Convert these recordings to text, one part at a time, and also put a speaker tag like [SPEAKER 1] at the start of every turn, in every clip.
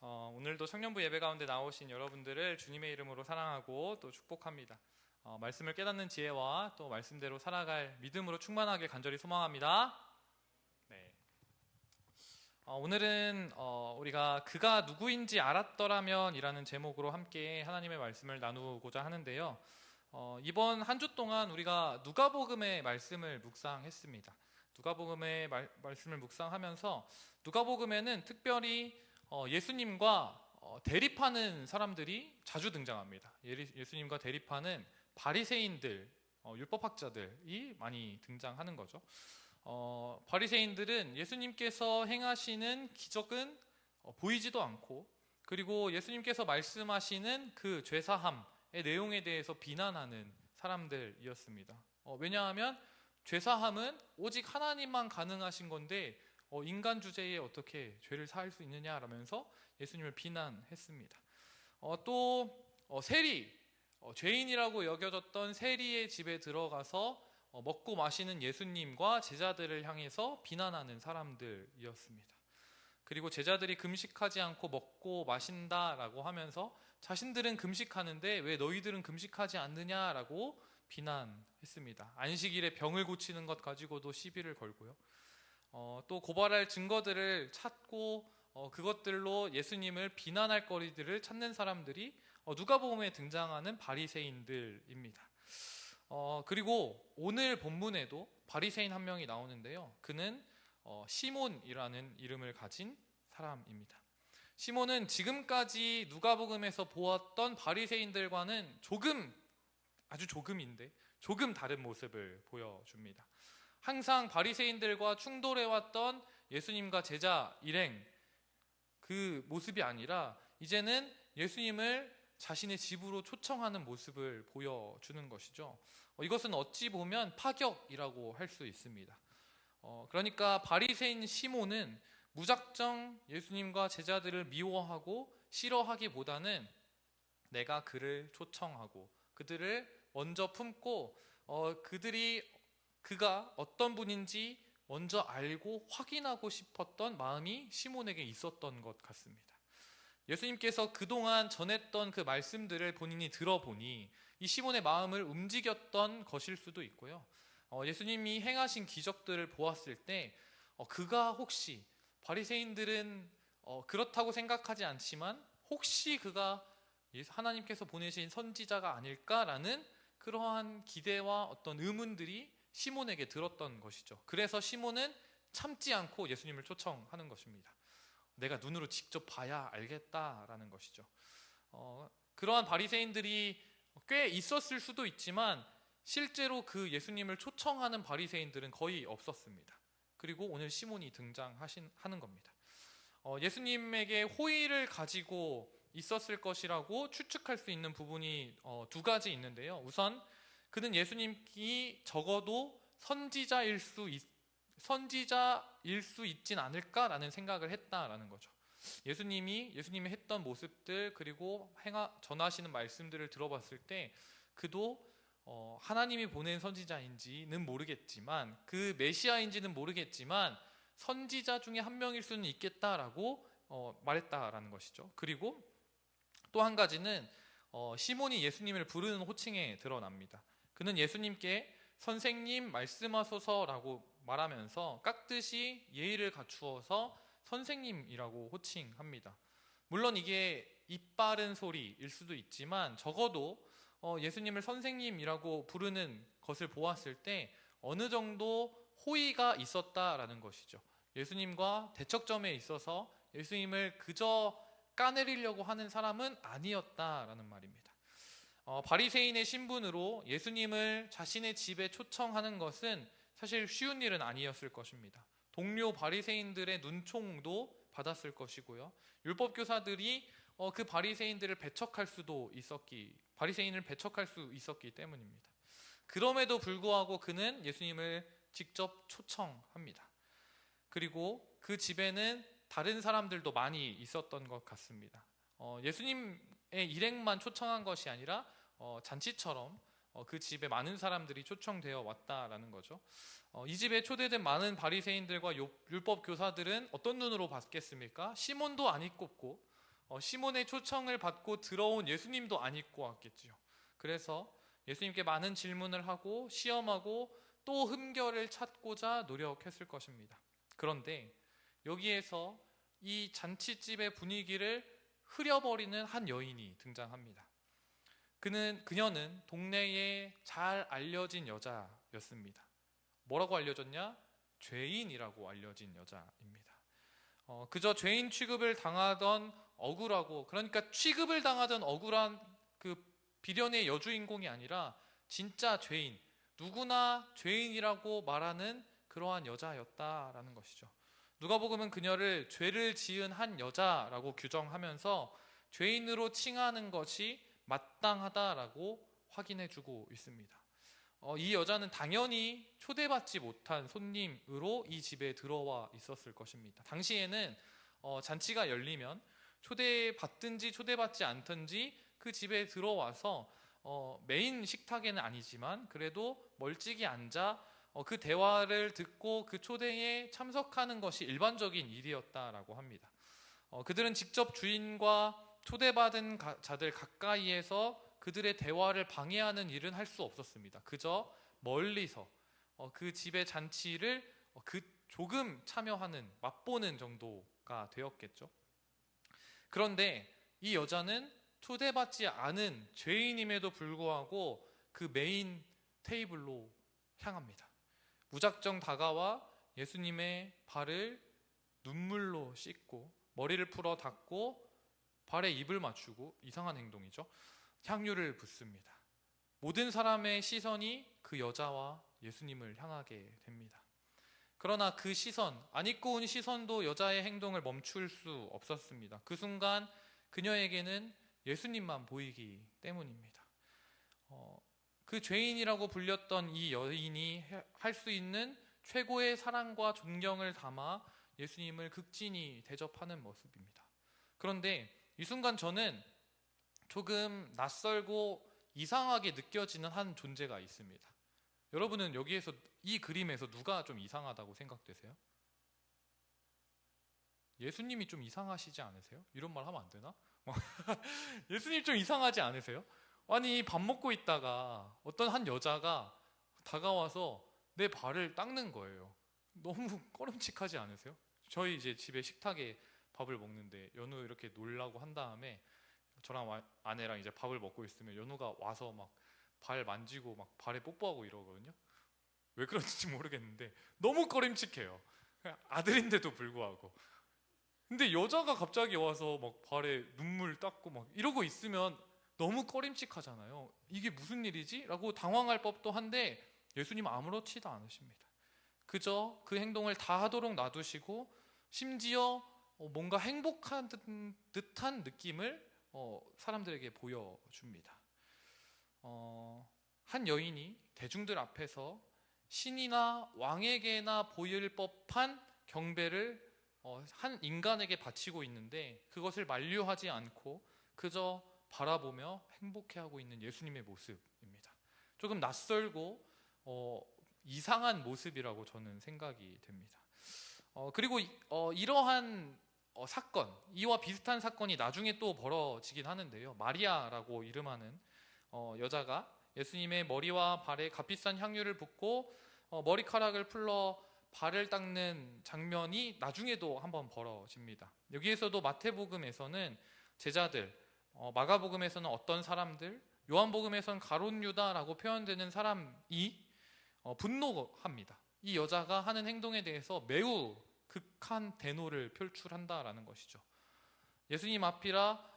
[SPEAKER 1] 오늘도 청년부 예배 가운데 나오신 여러분들을 주님의 이름으로 사랑하고 또 축복합니다. 말씀을 깨닫는 지혜와 또 말씀대로 살아갈 믿음으로 충만하게 간절히 소망합니다. 네. 오늘은 우리가 그가 누구인지 알았더라면 이라는 제목으로 함께 하나님의 말씀을 나누고자 하는데요. 이번 한 주 동안 우리가 누가복음의 말씀을 묵상했습니다. 누가복음의 말씀을 묵상하면서 누가복음에는 특별히 예수님과 대립하는 사람들이 자주 등장합니다. 예수님과 대립하는 바리새인들, 율법학자들이 많이 등장하는 거죠. 바리새인들은 예수님께서 행하시는 기적은 보이지도 않고, 그리고 예수님께서 말씀하시는 그 죄사함의 내용에 대해서 비난하는 사람들이었습니다. 왜냐하면 죄사함은 오직 하나님만 가능하신 건데 인간 주제에 어떻게 죄를 사할 수 있느냐라면서 예수님을 비난했습니다. 또 세리, 죄인이라고 여겨졌던 세리의 집에 들어가서 먹고 마시는 예수님과 제자들을 향해서 비난하는 사람들이었습니다. 그리고 제자들이 금식하지 않고 먹고 마신다라고 하면서 자신들은 금식하는데 왜 너희들은 금식하지 않느냐라고 비난했습니다. 안식일에 병을 고치는 것 가지고도 시비를 걸고요. 또 고발할 증거들을 찾고 그것들로 예수님을 비난할 거리들을 찾는 사람들이 누가복음에 등장하는 바리새인들입니다. 그리고 오늘 본문에도 바리새인 한 명이 나오는데요. 그는 시몬이라는 이름을 가진 사람입니다. 시몬은 지금까지 누가복음에서 보았던 바리새인들과는 아주 조금인데 조금 다른 모습을 보여줍니다. 항상 바리새인들과 충돌해왔던 예수님과 제자 일행 그 모습이 아니라 이제는 예수님을 자신의 집으로 초청하는 모습을 보여주는 것이죠. 이것은 어찌 보면 파격이라고 할 수 있습니다. 그러니까 바리새인 시몬은 무작정 예수님과 제자들을 미워하고 싫어하기보다는 내가 그를 초청하고 그들을 먼저 품고 그가 어떤 분인지 먼저 알고 확인하고 싶었던 마음이 시몬에게 있었던 것 같습니다. 예수님께서 그동안 전했던 그 말씀들을 본인이 들어보니 이 시몬의 마음을 움직였던 것일 수도 있고요. 예수님이 행하신 기적들을 보았을 때 그가 혹시 바리새인들은 그렇다고 생각하지 않지만 혹시 그가 하나님께서 보내신 선지자가 아닐까라는 그러한 기대와 어떤 의문들이 시몬에게 들었던 것이죠. 그래서 시몬은 참지 않고 예수님을 초청하는 것입니다. 내가 눈으로 직접 봐야 알겠다라는 것이죠. 그러한 바리새인들이 꽤 있었을 수도 있지만 실제로 그 예수님을 초청하는 바리새인들은 거의 없었습니다. 그리고 오늘 시몬이 등장하는 겁니다. 예수님에게 호의를 가지고 있었을 것이라고 추측할 수 있는 부분이 두 가지 있는데요. 우선 그는 예수님이 적어도 선지자일 수 있진 않을까라는 생각을 했다라는 거죠. 예수님이 했던 모습들 그리고 전하시는 말씀들을 들어봤을 때 그도 하나님이 보낸 선지자인지는 모르겠지만 그 메시아인지는 모르겠지만 선지자 중에 한 명일 수는 있겠다라고 말했다라는 것이죠. 그리고 또 한 가지는 시몬이 예수님을 부르는 호칭에 드러납니다. 그는 예수님께 선생님 말씀하소서라고 말하면서 깍듯이 예의를 갖추어서 선생님이라고 호칭합니다. 물론 이게 입바른 소리일 수도 있지만 적어도 예수님을 선생님이라고 부르는 것을 보았을 때 어느 정도 호의가 있었다라는 것이죠. 예수님과 대척점에 있어서 예수님을 그저 까내리려고 하는 사람은 아니었다라는 말입니다. 바리새인의 신분으로 예수님을 자신의 집에 초청하는 것은 사실 쉬운 일은 아니었을 것입니다. 동료 바리새인들의 눈총도 받았을 것이고요. 율법 교사들이 그 바리새인을 배척할 수 있었기 때문입니다. 그럼에도 불구하고 그는 예수님을 직접 초청합니다. 그리고 그 집에는 다른 사람들도 많이 있었던 것 같습니다. 예수님의 일행만 초청한 것이 아니라 잔치처럼 그 집에 많은 사람들이 초청되어 왔다라는 거죠. 이 집에 초대된 많은 바리새인들과 율법 교사들은 어떤 눈으로 봤겠습니까? 시몬도 안 입고 시몬의 초청을 받고 들어온 예수님도 안 입고 왔겠지요. 그래서 예수님께 많은 질문을 하고 시험하고 또 흠결을 찾고자 노력했을 것입니다. 그런데 여기에서 이 잔치집의 분위기를 흐려버리는 한 여인이 등장합니다. 그녀는 동네에 잘 알려진 여자였습니다. 뭐라고 알려졌냐? 죄인이라고 알려진 여자입니다. 그저 죄인 취급을 당하던 억울하고, 그러니까 취급을 당하던 억울한 그 비련의 여주인공이 아니라 진짜 죄인, 누구나 죄인이라고 말하는 그러한 여자였다라는 것이죠. 누가복음은 그녀를 죄를 지은 한 여자라고 규정하면서 죄인으로 칭하는 것이 마땅하다라고 확인해주고 있습니다. 이 여자는 당연히 초대받지 못한 손님으로 이 집에 들어와 있었을 것입니다. 당시에는 잔치가 열리면 초대받든지 초대받지 않든지 그 집에 들어와서 메인 식탁에는 아니지만 그래도 멀찍이 앉아 그 대화를 듣고 그 초대에 참석하는 것이 일반적인 일이었다라고 합니다. 그들은 직접 주인과 초대받은 자들 가까이에서 그들의 대화를 방해하는 일은 할 수 없었습니다. 그저 멀리서 그 집의 잔치를 조금 참여하는, 맛보는 정도가 되었겠죠. 그런데 이 여자는 초대받지 않은 죄인임에도 불구하고 그 메인 테이블로 향합니다. 무작정 다가와 예수님의 발을 눈물로 씻고 머리를 풀어 닦고 발에 입을 맞추고, 이상한 행동이죠, 향유를 붓습니다. 모든 사람의 시선이 그 여자와 예수님을 향하게 됩니다. 그러나 그 시선, 안 입고 온 시선도 여자의 행동을 멈출 수 없었습니다. 그 순간 그녀에게는 예수님만 보이기 때문입니다. 그 죄인이라고 불렸던 이 여인이 할 수 있는 최고의 사랑과 존경을 담아 예수님을 극진히 대접하는 모습입니다. 그런데 이 순간 저는 조금 낯설고 이상하게 느껴지는 한 존재가 있습니다. 여러분은 여기에서, 이 그림에서 누가 좀 이상하다고 생각되세요? 예수님이 좀 이상하시지 않으세요? 이런 말 하면 안 되나? 예수님 좀 이상하지 않으세요? 아니, 밥 먹고 있다가 어떤 한 여자가 다가와서 내 발을 닦는 거예요. 너무 꺼림칙하지 않으세요? 저희 이제 집에 식탁에 밥을 먹는데 연우 이렇게 놀라고 한 다음에 저랑 아내랑 이제 밥을 먹고 있으면 연우가 와서 막 발 만지고 막 발에 뽀뽀하고 이러거든요. 왜 그런지 모르겠는데 너무 꺼림칙해요. 아들인데도 불구하고. 근데 여자가 갑자기 와서 막 발에 눈물 닦고 막 이러고 있으면 너무 꺼림칙하잖아요. 이게 무슨 일이지? 라고 당황할 법도 한데 예수님 아무렇지도 않으십니다. 그저 그 행동을 다 하도록 놔두시고 심지어 뭔가 행복한 듯한 느낌을 사람들에게 보여줍니다. 한 여인이 대중들 앞에서 신이나 왕에게나 보일 법한 경배를 한 인간에게 바치고 있는데 그것을 만류하지 않고 그저 바라보며 행복해하고 있는 예수님의 모습입니다. 조금 낯설고 이상한 모습이라고 저는 생각이 됩니다. 그리고 이러한 사건, 이와 비슷한 사건이 나중에 또 벌어지긴 하는데요. 마리아라고 이름하는 여자가 예수님의 머리와 발에 값비싼 향유를 붓고 머리카락을 풀러 발을 닦는 장면이 나중에도 한번 벌어집니다. 여기에서도 마태복음에서는 제자들, 마가복음에서는 어떤 사람들, 요한복음에서는 가룟 유다라고 표현되는 사람이 분노합니다. 이 여자가 하는 행동에 대해서 매우 극한 대노를 표출한다라는 것이죠. 예수님 앞이라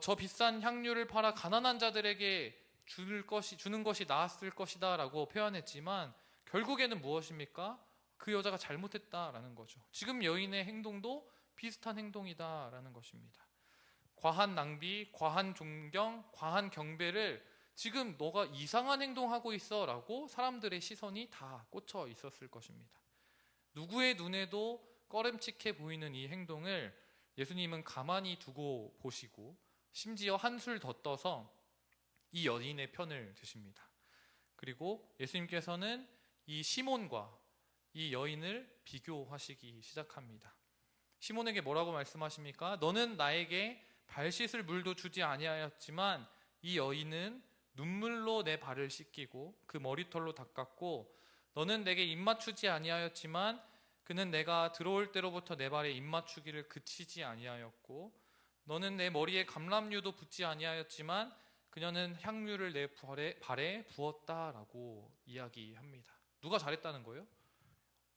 [SPEAKER 1] 저 비싼 향유를 팔아 가난한 자들에게 주는 것이 나았을 것이다 라고 표현했지만 결국에는 무엇입니까? 그 여자가 잘못했다라는 거죠. 지금 여인의 행동도 비슷한 행동이다라는 것입니다. 과한 낭비, 과한 존경, 과한 경배를 지금 너가 이상한 행동하고 있어 라고 사람들의 시선이 다 꽂혀 있었을 것입니다. 누구의 눈에도 꺼림칙해 보이는 이 행동을 예수님은 가만히 두고 보시고 심지어 한술 더 떠서 이 여인의 편을 드십니다. 그리고 예수님께서는 이 시몬과 이 여인을 비교하시기 시작합니다. 시몬에게 뭐라고 말씀하십니까? 너는 나에게 발 씻을 물도 주지 아니하였지만 이 여인은 눈물로 내 발을 씻기고 그 머리털로 닦았고 너는 내게 입맞추지 아니하였지만 그는 내가 들어올 때로부터 내 발에 입맞추기를 그치지 아니하였고 너는 내 머리에 감람유도 붓지 아니하였지만 그녀는 향유를 내 발에 부었다라고 이야기합니다. 누가 잘했다는 거예요?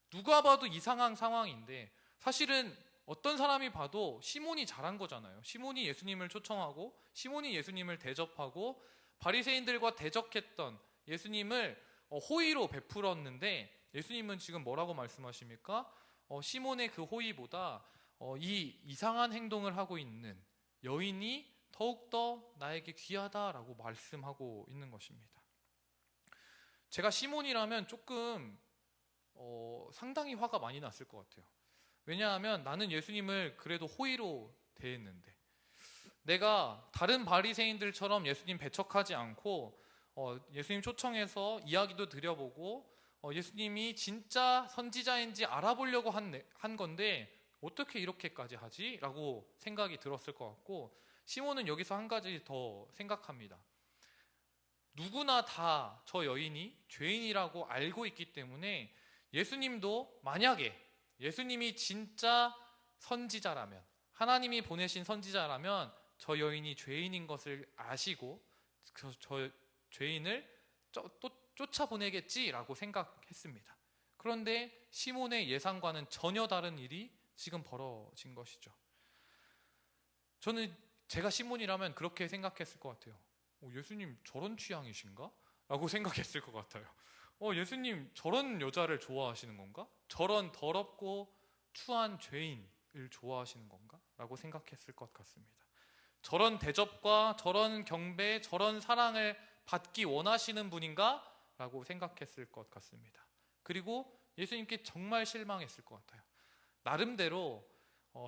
[SPEAKER 1] 누가 봐도 이상한 상황인데 사실은 어떤 사람이 봐도 시몬이 잘한 거잖아요. 시몬이 예수님을 초청하고 시몬이 예수님을 대접하고 바리새인들과 대적했던 예수님을 호의로 베풀었는데 예수님은 지금 뭐라고 말씀하십니까? 시몬의 그 호의보다 이 이상한 행동을 하고 있는 여인이 더욱더 나에게 귀하다라고 말씀하고 있는 것입니다. 제가 시몬이라면 조금 상당히 화가 많이 났을 것 같아요. 왜냐하면 나는 예수님을 그래도 호의로 대했는데 내가 다른 바리새인들처럼 예수님 배척하지 않고 예수님 초청해서 이야기도 드려보고 예수님이 진짜 선지자인지 알아보려고 한 건데 어떻게 이렇게까지 하지? 라고 생각이 들었을 것 같고 시몬은 여기서 한 가지 더 생각합니다. 누구나 다 저 여인이 죄인이라고 알고 있기 때문에 예수님도 만약에 예수님이 진짜 선지자라면 하나님이 보내신 선지자라면 저 여인이 죄인인 것을 아시고 저 죄인을 또 쫓아보내겠지라고 생각했습니다. 그런데 시몬의 예상과는 전혀 다른 일이 지금 벌어진 것이죠. 저는 제가 시몬이라면 그렇게 생각했을 것 같아요. 예수님 저런 취향이신가? 라고 생각했을 것 같아요. 예수님 저런 여자를 좋아하시는 건가? 저런 더럽고 추한 죄인을 좋아하시는 건가? 라고 생각했을 것 같습니다. 저런 대접과 저런 경배, 저런 사랑을 받기 원하시는 분인가? 라고 생각했을 것 같습니다. 그리고 예수님께 정말 실망했을 것 같아요. 나름대로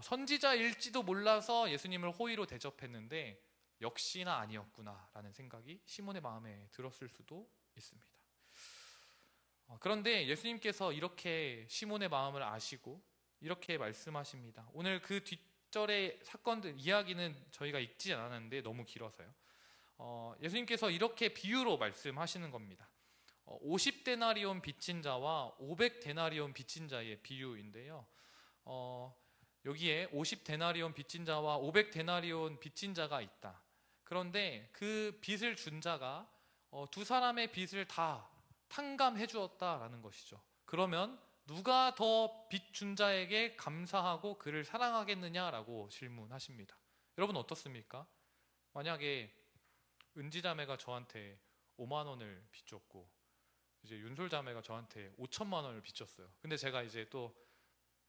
[SPEAKER 1] 선지자일지도 몰라서 예수님을 호의로 대접했는데 역시나 아니었구나 라는 생각이 시몬의 마음에 들었을 수도 있습니다. 그런데 예수님께서 이렇게 시몬의 마음을 아시고 이렇게 말씀하십니다. 오늘 그 뒷절의 사건들 이야기는 저희가 읽지 않았는데 너무 길어서요. 예수님께서 이렇게 비유로 말씀하시는 겁니다. 50데나리온 빚진 자와 500데나리온 빚진 자의 비유인데요. 여기에 50데나리온 빚진 자와 500데나리온 빚진 자가 있다. 그런데 그 빚을 준 자가 두 사람의 빚을 다 탕감해 주었다라는 것이죠. 그러면 누가 더 빚 준 자에게 감사하고 그를 사랑하겠느냐라고 질문하십니다. 여러분 어떻습니까? 만약에 은지자매가 저한테 5만 원을 빚줬고 이제 윤솔자매가 저한테 5천만 원을 빚줬어요. 근데 제가 이제 또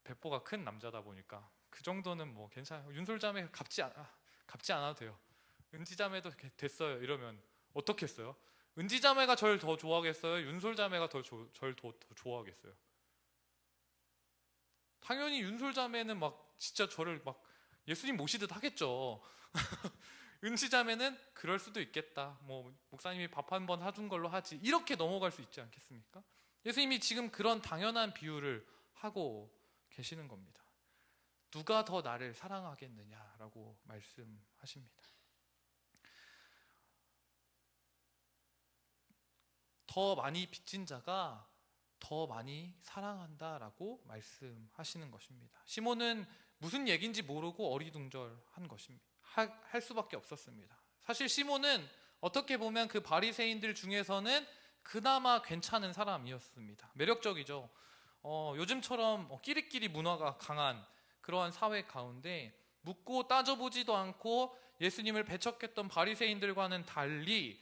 [SPEAKER 1] 배포가 큰 남자다 보니까 그 정도는 뭐 괜찮아요. 윤솔자매 갚지 않아도 돼요. 은지자매도 됐어요. 이러면 어떻게 했어요? 은지자매가 절 더 좋아하겠어요? 윤솔자매가 절 더 좋아하겠어요? 당연히 윤솔자매는 막 진짜 저를 막 예수님 모시듯 하겠죠. 은지자매는 그럴 수도 있겠다. 뭐 목사님이 밥 한 번 사준 걸로 하지. 이렇게 넘어갈 수 있지 않겠습니까? 예수님이 지금 그런 당연한 비유를 하고 계시는 겁니다. 누가 더 나를 사랑하겠느냐라고 말씀하십니다. 더 많이 빚진 자가 더 많이 사랑한다라고 말씀하시는 것입니다. 시몬은 무슨 얘기인지 모르고 어리둥절한 것입니다. 할 수밖에 없었습니다. 사실 시몬은 어떻게 보면 그 바리새인들 중에서는 그나마 괜찮은 사람이었습니다. 매력적이죠. 요즘처럼 끼리끼리 문화가 강한 그러한 사회 가운데 묻고 따져보지도 않고 예수님을 배척했던 바리새인들과는 달리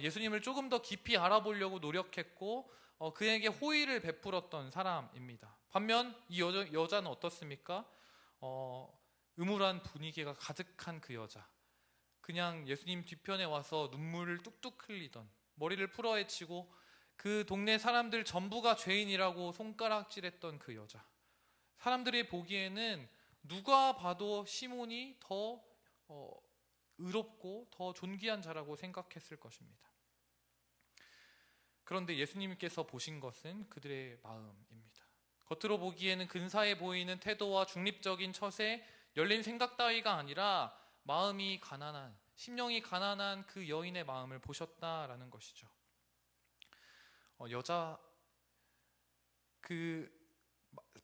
[SPEAKER 1] 예수님을 조금 더 깊이 알아보려고 노력했고 그에게 호의를 베풀었던 사람입니다. 반면 이 여자는 어떻습니까? 음울한 분위기가 가득한 그 여자, 그냥 예수님 뒤편에 와서 눈물을 뚝뚝 흘리던, 머리를 풀어헤치고 그 동네 사람들 전부가 죄인이라고 손가락질했던 그 여자, 사람들이 보기에는 누가 봐도 시몬이 더 의롭고 더 존귀한 자라고 생각했을 것입니다. 그런데 예수님께서 보신 것은 그들의 마음입니다. 겉으로 보기에는 근사해 보이는 태도와 중립적인 처세, 열린 생각 따위가 아니라 마음이 가난한, 심령이 가난한 그 여인의 마음을 보셨다라는 것이죠.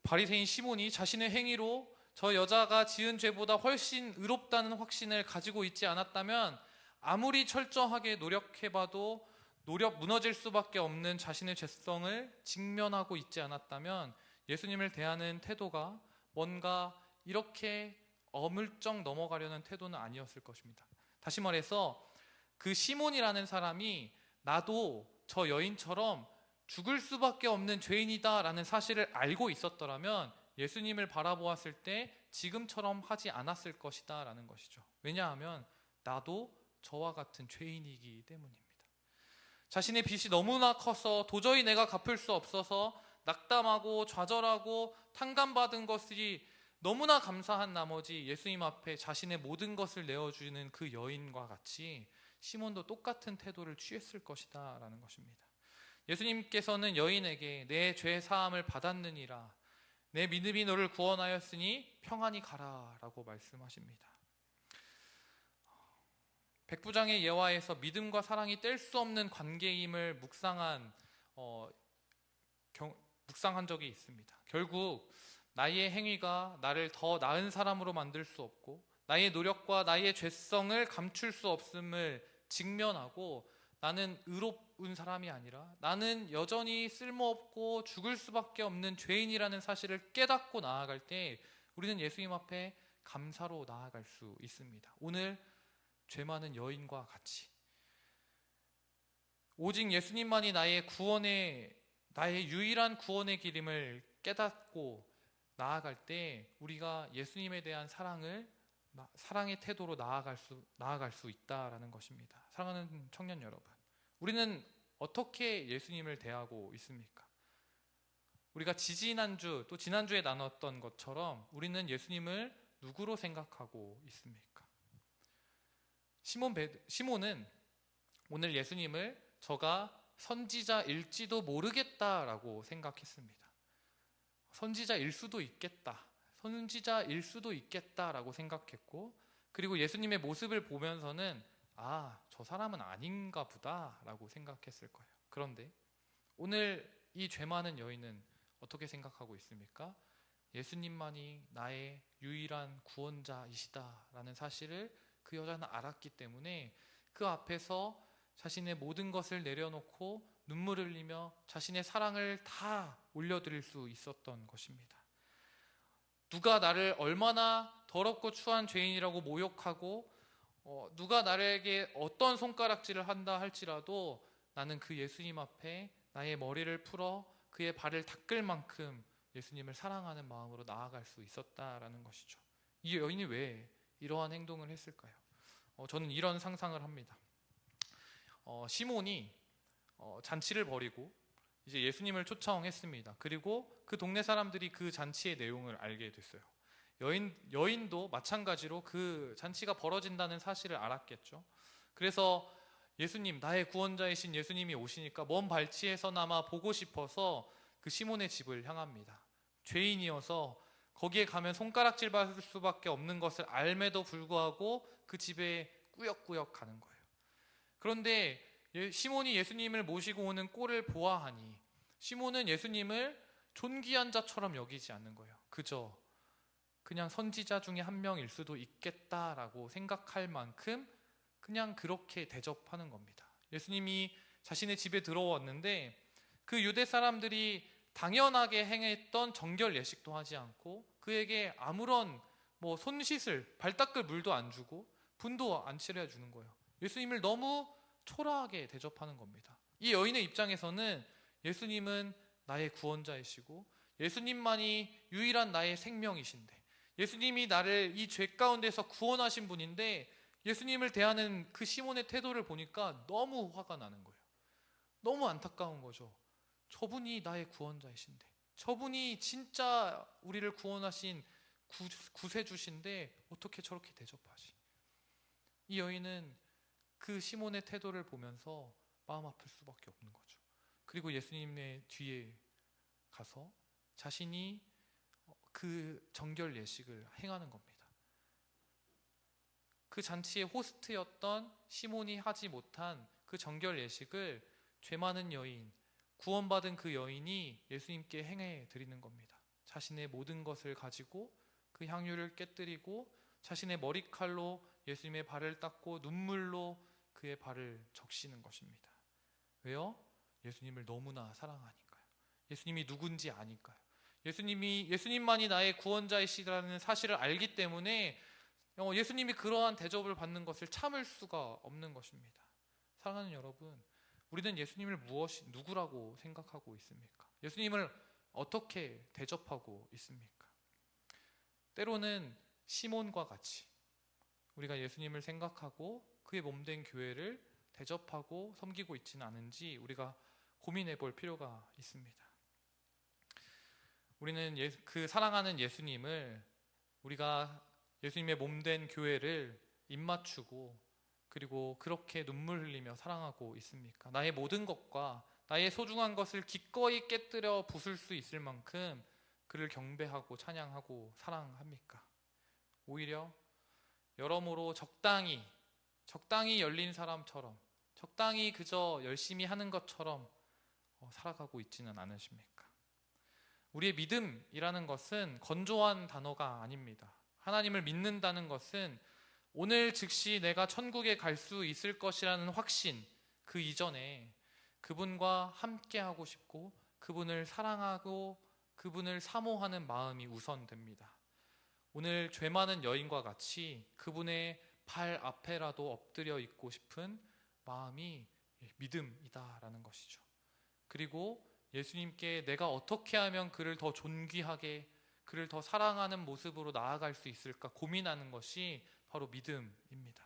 [SPEAKER 1] 바리새인 시몬이 자신의 행위로 저 여자가 지은 죄보다 훨씬 의롭다는 확신을 가지고 있지 않았다면, 아무리 철저하게 노력해봐도 무너질 수밖에 없는 자신의 죄성을 직면하고 있지 않았다면, 예수님을 대하는 태도가 뭔가 이렇게 어물쩍 넘어가려는 태도는 아니었을 것입니다. 다시 말해서 그 시몬이라는 사람이 나도 저 여인처럼 죽을 수밖에 없는 죄인이다 라는 사실을 알고 있었더라면 예수님을 바라보았을 때 지금처럼 하지 않았을 것이다 라는 것이죠. 왜냐하면 나도 저와 같은 죄인이기 때문입니다. 자신의 빚이 너무나 커서 도저히 내가 갚을 수 없어서 낙담하고 좌절하고 탕감받은 것이 너무나 감사한 나머지 예수님 앞에 자신의 모든 것을 내어주는 그 여인과 같이 시몬도 똑같은 태도를 취했을 것이다 라는 것입니다. 예수님께서는 여인에게 내 죄 사함을 받았느니라, 내 믿음이 너를 구원하였으니 평안히 가라 라고 말씀하십니다. 백부장의 예화에서 믿음과 사랑이 뗄 수 없는 관계임을 묵상한 적이 있습니다. 결국 나의 행위가 나를 더 나은 사람으로 만들 수 없고, 나의 노력과 나의 죄성을 감출 수 없음을 직면하고, 나는 의로운 사람이 아니라 나는 여전히 쓸모없고 죽을 수밖에 없는 죄인이라는 사실을 깨닫고 나아갈 때 우리는 예수님 앞에 감사로 나아갈 수 있습니다. 오늘 죄 많은 여인과 같이 오직 예수님만이 나의 유일한 구원의 길임을 깨닫고 나아갈 때 우리가 예수님에 대한 사랑의 태도로 나아갈 수 있다라는 것입니다. 사랑하는 청년 여러분, 우리는 어떻게 예수님을 대하고 있습니까? 우리가 지지난주 또 지난주에 나눴던 것처럼 우리는 예수님을 누구로 생각하고 있습니까? 시몬은 오늘 예수님을 저가 선지자일지도 모르겠다라고 생각했습니다. 선지자일 수도 있겠다라고 생각했고, 그리고 예수님의 모습을 보면서는 저 사람은 아닌가 보다라고 생각했을 거예요. 그런데 오늘 이 죄 많은 여인은 어떻게 생각하고 있습니까? 예수님만이 나의 유일한 구원자이시다라는 사실을 그 여자는 알았기 때문에 그 앞에서 자신의 모든 것을 내려놓고 눈물을 흘리며 자신의 사랑을 다 올려드릴 수 있었던 것입니다. 누가 나를 얼마나 더럽고 추한 죄인이라고 모욕하고 누가 나에게 어떤 손가락질을 한다 할지라도 나는 그 예수님 앞에 나의 머리를 풀어 그의 발을 닦을 만큼 예수님을 사랑하는 마음으로 나아갈 수 있었다라는 것이죠. 이 여인이 왜 이러한 행동을 했을까요? 저는 이런 상상을 합니다. 시몬이 잔치를 벌이고 이제 예수님을 초청했습니다. 그리고 그 동네 사람들이 그 잔치의 내용을 알게 됐어요. 여인도 마찬가지로 그 잔치가 벌어진다는 사실을 알았겠죠. 그래서 예수님, 나의 구원자이신 예수님이 오시니까 먼 발치에서나마 보고 싶어서 그 시몬의 집을 향합니다. 죄인이어서 거기에 가면 손가락질 받을 수밖에 없는 것을 알매도 불구하고 그 집에 꾸역꾸역 가는 거예요. 그런데 시몬이 예수님을 모시고 오는 꼴을 보아하니 시몬은 예수님을 존귀한 자처럼 여기지 않는 거예요. 그냥 선지자 중에 한 명일 수도 있겠다라고 생각할 만큼 그냥 그렇게 대접하는 겁니다. 예수님이 자신의 집에 들어왔는데 그 유대 사람들이 당연하게 행했던 정결 예식도 하지 않고 그에게 아무런 손 씻을 발 닦을 물도 안 주고 분도 안 칠해주는 거예요. 예수님을 너무 초라하게 대접하는 겁니다. 이 여인의 입장에서는 예수님은 나의 구원자이시고 예수님만이 유일한 나의 생명이신데 예수님이 나를 이 죄 가운데서 구원하신 분인데 예수님을 대하는 그 시몬의 태도를 보니까 너무 화가 나는 거예요. 너무 안타까운 거죠. 저분이 나의 구원자이신데, 저분이 진짜 우리를 구원하신 구세주신데 어떻게 저렇게 대접하지? 이 여인은 그 시몬의 태도를 보면서 마음 아플 수밖에 없는 거죠. 그리고 예수님의 뒤에 가서 자신이 그 정결 예식을 행하는 겁니다. 그 잔치의 호스트였던 시몬이 하지 못한 그 정결 예식을 죄 많은 여인, 구원받은 그 여인이 예수님께 행해 드리는 겁니다. 자신의 모든 것을 가지고 그 향유를 깨뜨리고 자신의 머리칼로 예수님의 발을 닦고 눈물로 그의 발을 적시는 것입니다. 왜요? 예수님을 너무나 사랑하니까요. 예수님이 누군지 아니까요. 예수님만이 나의 구원자이시라는 사실을 알기 때문에 예수님이 그러한 대접을 받는 것을 참을 수가 없는 것입니다. 사랑하는 여러분, 우리는 예수님을 누구라고 생각하고 있습니까? 예수님을 어떻게 대접하고 있습니까? 때로는 시몬과 같이 우리가 예수님을 생각하고 그의 몸된 교회를 대접하고 섬기고 있지는 않은지 우리가 고민해 볼 필요가 있습니다. 우리는 그 사랑하는 예수님을, 우리가 예수님의 몸된 교회를 입맞추고 그리고 그렇게 눈물 흘리며 사랑하고 있습니까? 나의 모든 것과 나의 소중한 것을 기꺼이 깨뜨려 부술 수 있을 만큼 그를 경배하고 찬양하고 사랑합니까? 오히려 여러모로 적당히 열린 사람처럼, 적당히 그저 열심히 하는 것처럼 살아가고 있지는 않으십니까? 우리의 믿음이라는 것은 건조한 단어가 아닙니다. 하나님을 믿는다는 것은 오늘 즉시 내가 천국에 갈 수 있을 것이라는 확신, 그 이전에 그분과 함께하고 싶고 그분을 사랑하고 그분을 사모하는 마음이 우선됩니다. 오늘 죄 많은 여인과 같이 그분의 발 앞에라도 엎드려 있고 싶은 마음이 믿음이다라는 것이죠. 그리고 예수님께 내가 어떻게 하면 그를 더 존귀하게, 그를 더 사랑하는 모습으로 나아갈 수 있을까 고민하는 것이 바로 믿음입니다.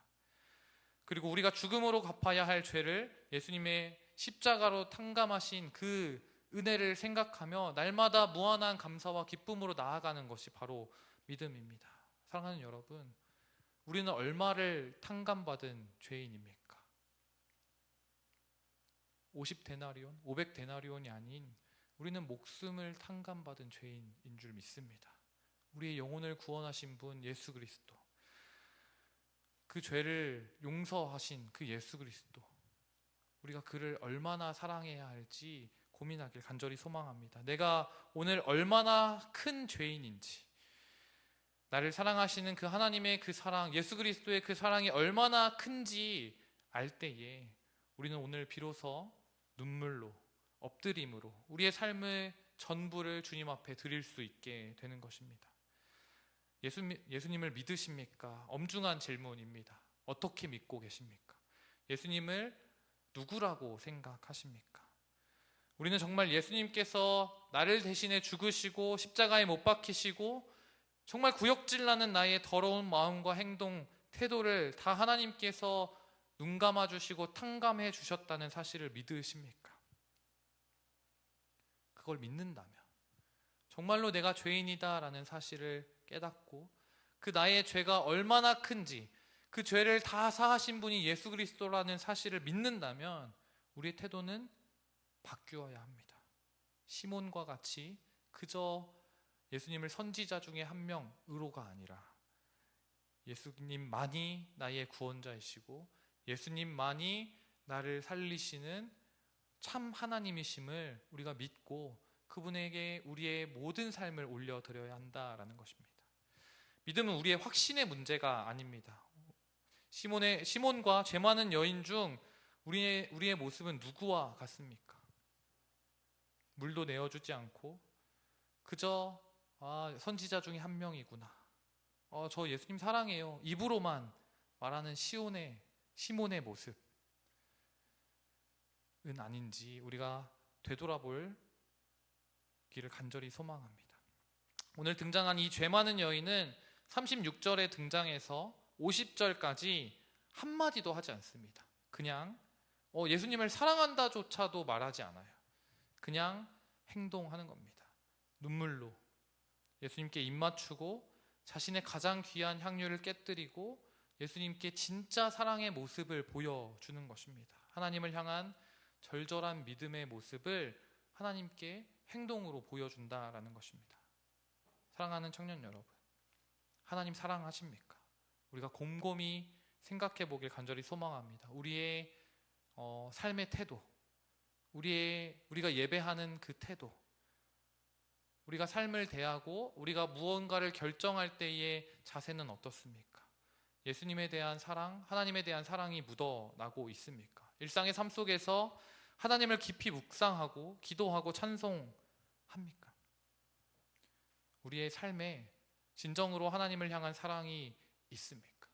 [SPEAKER 1] 그리고 우리가 죽음으로 갚아야 할 죄를 예수님의 십자가로 탕감하신 그 은혜를 생각하며 날마다 무한한 감사와 기쁨으로 나아가는 것이 바로 믿음입니다. 사랑하는 여러분, 우리는 얼마를 탕감받은 죄인입니까? 50데나리온, 500데나리온이 아닌 우리는 목숨을 탕감받은 죄인인 줄 믿습니다. 우리의 영혼을 구원하신 분 예수 그리스도, 그 죄를 용서하신 그 예수 그리스도, 우리가 그를 얼마나 사랑해야 할지 고민하길 간절히 소망합니다. 내가 오늘 얼마나 큰 죄인인지, 나를 사랑하시는 그 하나님의 그 사랑, 예수 그리스도의 그 사랑이 얼마나 큰지 알 때에 우리는 오늘 비로소 눈물로, 엎드림으로 우리의 삶의 전부를 주님 앞에 드릴 수 있게 되는 것입니다. 예수님을 믿으십니까? 엄중한 질문입니다. 어떻게 믿고 계십니까? 예수님을 누구라고 생각하십니까? 우리는 정말 예수님께서 나를 대신해 죽으시고 십자가에 못 박히시고 정말 구역질 나는 나의 더러운 마음과 행동, 태도를 다 하나님께서 눈 감아주시고 탕감해 주셨다는 사실을 믿으십니까? 그걸 믿는다면, 정말로 내가 죄인이다라는 사실을 깨닫고 그 나의 죄가 얼마나 큰지, 그 죄를 다 사하신 분이 예수 그리스도라는 사실을 믿는다면 우리의 태도는 바뀌어야 합니다. 시몬과 같이 그저 예수님을 선지자 중에 한 명, 의로가 아니라 예수님만이 나의 구원자이시고 예수님만이 나를 살리시는 참 하나님이심을 우리가 믿고 그분에게 우리의 모든 삶을 올려드려야 한다라는 것입니다. 믿음은 우리의 확신의 문제가 아닙니다. 시몬과 죄 많은 여인 중 우리의 모습은 누구와 같습니까? 물도 내어주지 않고 그저 선지자 중에 한 명이구나, 저 예수님 사랑해요, 입으로만 말하는 시몬의 모습은 아닌지 우리가 되돌아볼 기를 간절히 소망합니다. 오늘 등장한 이 죄 많은 여인은 36절에 등장해서 50절까지 한마디도 하지 않습니다. 그냥 예수님을 사랑한다조차도 말하지 않아요. 그냥 행동하는 겁니다. 눈물로 예수님께 입맞추고 자신의 가장 귀한 향유를 깨뜨리고 예수님께 진짜 사랑의 모습을 보여주는 것입니다. 하나님을 향한 절절한 믿음의 모습을 하나님께 행동으로 보여준다라는 것입니다. 사랑하는 청년 여러분, 하나님 사랑하십니까? 우리가 곰곰이 생각해 보길 간절히 소망합니다. 우리의 삶의 태도, 우리가 예배하는 그 태도, 우리가 삶을 대하고 우리가 무언가를 결정할 때의 자세는 어떻습니까? 예수님에 대한 사랑, 하나님에 대한 사랑이 묻어나고 있습니까? 일상의 삶 속에서 하나님을 깊이 묵상하고 기도하고 찬송합니까? 우리의 삶에 진정으로 하나님을 향한 사랑이 있습니까?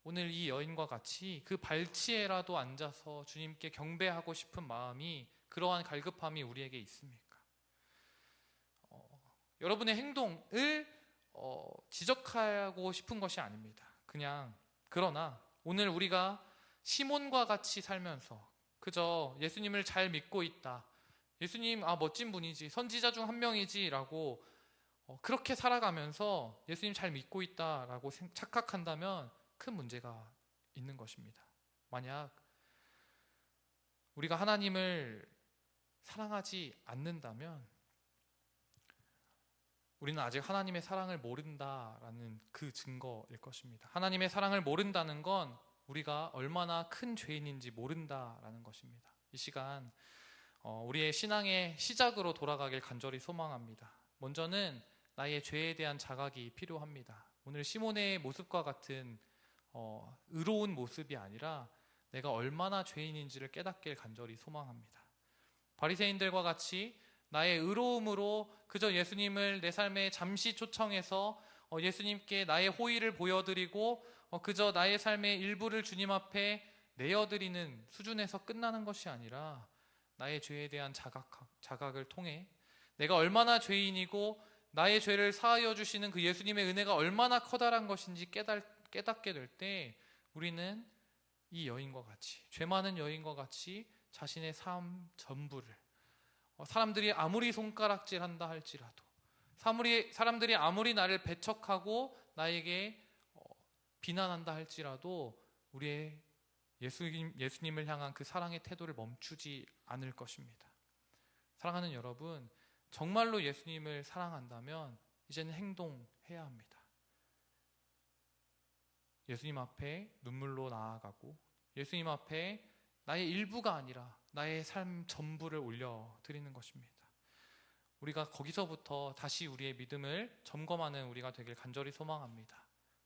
[SPEAKER 1] 오늘 이 여인과 같이 그 발치에라도 앉아서 주님께 경배하고 싶은 마음이, 그러한 갈급함이 우리에게 있습니까? 여러분의 행동을 지적하고 싶은 것이 아닙니다. 그러나 오늘 우리가 시몬과 같이 살면서 그저 예수님을 잘 믿고 있다, 예수님 멋진 분이지, 선지자 중 한 명이지 라고 그렇게 살아가면서 예수님 잘 믿고 있다라고 착각한다면 큰 문제가 있는 것입니다. 만약 우리가 하나님을 사랑하지 않는다면 우리는 아직 하나님의 사랑을 모른다라는 그 증거일 것입니다. 하나님의 사랑을 모른다는 건 우리가 얼마나 큰 죄인인지 모른다라는 것입니다. 이 시간 우리의 신앙의 시작으로 돌아가길 간절히 소망합니다. 먼저는 나의 죄에 대한 자각이 필요합니다. 오늘 시몬의 모습과 같은 의로운 모습이 아니라 내가 얼마나 죄인인지를 깨닫길 간절히 소망합니다. 바리새인들과 같이 나의 의로움으로 그저 예수님을 내 삶에 잠시 초청해서 예수님께 나의 호의를 보여드리고 그저 나의 삶의 일부를 주님 앞에 내어드리는 수준에서 끝나는 것이 아니라 나의 죄에 대한 자각을 통해 내가 얼마나 죄인이고 나의 죄를 사하여 주시는 그 예수님의 은혜가 얼마나 커다란 것인지 깨닫게 될 때 우리는 이 여인과 같이, 죄 많은 여인과 같이 자신의 삶 전부를, 사람들이 아무리 손가락질한다 할지라도, 사람들이 아무리 나를 배척하고 나에게 비난한다 할지라도 우리의 예수님을 향한 그 사랑의 태도를 멈추지 않을 것입니다. 사랑하는 여러분, 정말로 예수님을 사랑한다면 이제는 행동해야 합니다. 예수님 앞에 눈물로 나아가고 예수님 앞에 나의 일부가 아니라 나의 삶 전부를 올려드리는 것입니다. 우리가 거기서부터 다시 우리의 믿음을 점검하는 우리가 되길 간절히 소망합니다.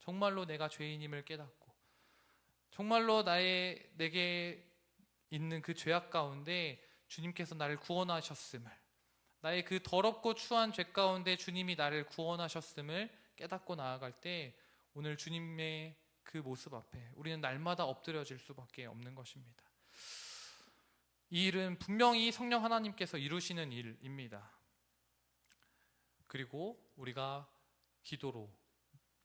[SPEAKER 1] 정말로 내가 죄인임을 깨닫고 정말로 내게 있는 그 죄악 가운데 주님께서 나를 구원하셨음을, 나의 그 더럽고 추한 죄 가운데 주님이 나를 구원하셨음을 깨닫고 나아갈 때 오늘 주님의 그 모습 앞에 우리는 날마다 엎드려질 수밖에 없는 것입니다. 이 일은 분명히 성령 하나님께서 이루시는 일입니다. 그리고 우리가 기도로,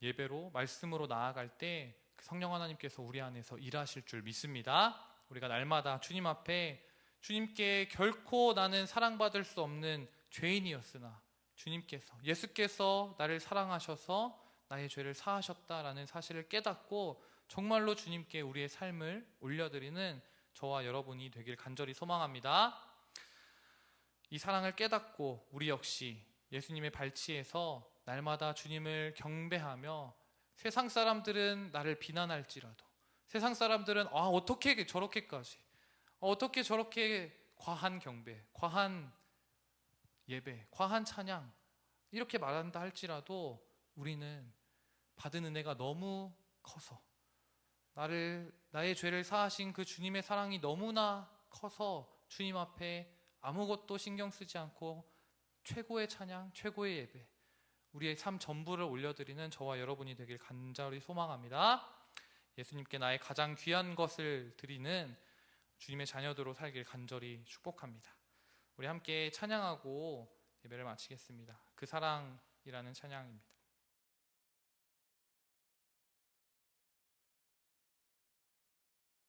[SPEAKER 1] 예배로, 말씀으로 나아갈 때 성령 하나님께서 우리 안에서 일하실 줄 믿습니다. 우리가 날마다 주님 앞에 주님께 결코 나는 사랑받을 수 없는 죄인이었으나 예수께서 나를 사랑하셔서 나의 죄를 사하셨다라는 사실을 깨닫고 정말로 주님께 우리의 삶을 올려드리는 저와 여러분이 되길 간절히 소망합니다. 이 사랑을 깨닫고 우리 역시 예수님의 발치에서 날마다 주님을 경배하며 세상 사람들은 나를 비난할지라도, 세상 사람들은 어떻게 저렇게까지, 어떻게 저렇게 과한 경배, 과한 예배, 과한 찬양 이렇게 말한다 할지라도 우리는 받은 은혜가 너무 커서, 나의 죄를 사하신 그 주님의 사랑이 너무나 커서 주님 앞에 아무것도 신경 쓰지 않고 최고의 찬양, 최고의 예배, 우리의 삶 전부를 올려드리는 저와 여러분이 되길 간절히 소망합니다. 예수님께 나의 가장 귀한 것을 드리는 주님의 자녀들로 살길 간절히 축복합니다. 우리 함께 찬양하고 예배를 마치겠습니다. 그 사랑이라는 찬양입니다.